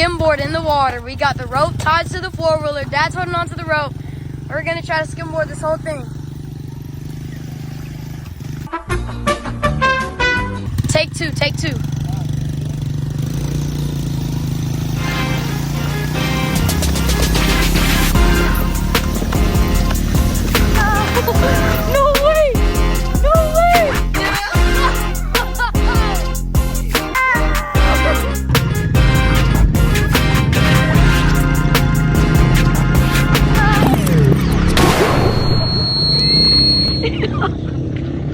skimboard in the water. We got the rope tied to the four-wheeler. Dad's holding onto the rope. We're gonna try to skimboard this whole thing. Take two, take two. No way! No way!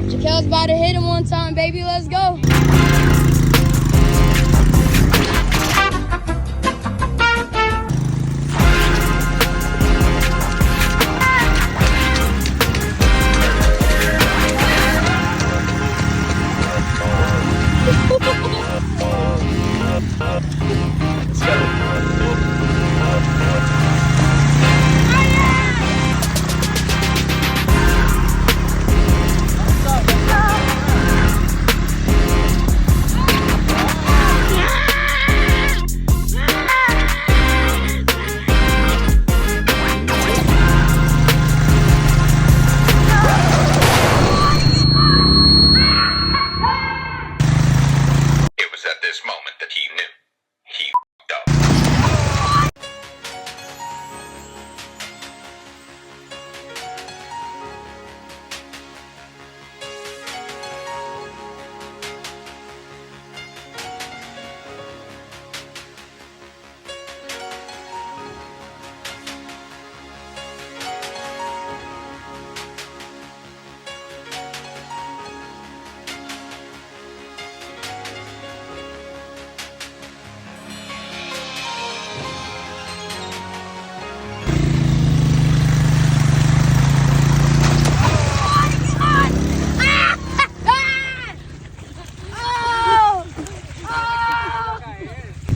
Jakel's about to hit him one time, baby. Let's go.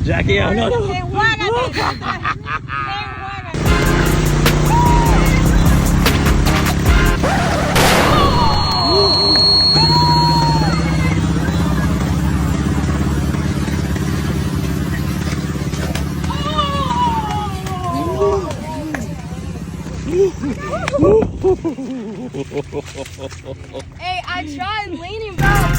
Jackie, no, no. Hey, I tried leaning back.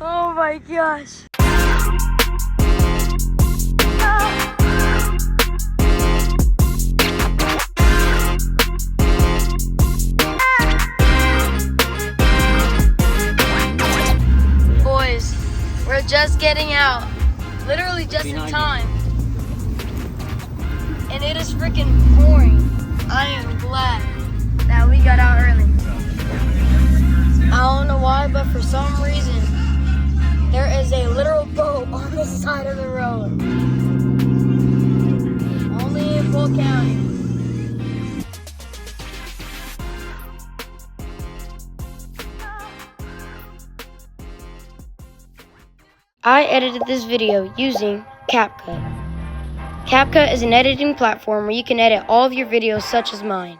Oh my gosh. Boys, we're just getting out. Literally just in time. And it is freaking pouring. I am glad that we got out early. I don't know why, but for some reason, there is a literal boat on the side of the road. Only in Polk County. I edited this video using CapCut. CapCut is an editing platform where you can edit all of your videos such as mine.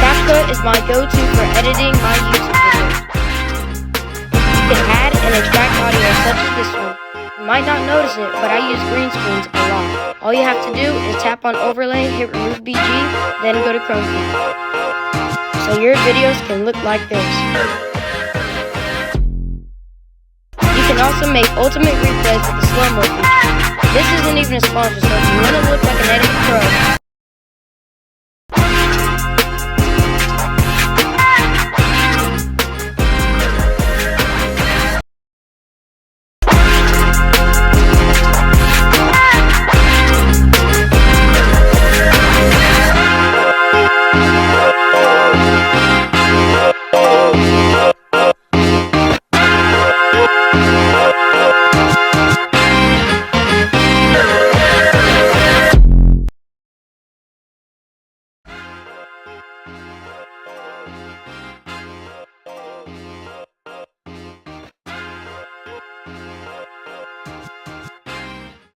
CapCut is my go-to for editing my YouTube videos. You can add and extract audio such as this one. You might not notice it, but I use green screens a lot. All you have to do is tap on overlay, hit remove BG, then go to Chrome Key. So your videos can look like this. You can can also make ultimate replays with the slow-mo feature. This isn't even a sponsor, so if you want to look like an editing pro,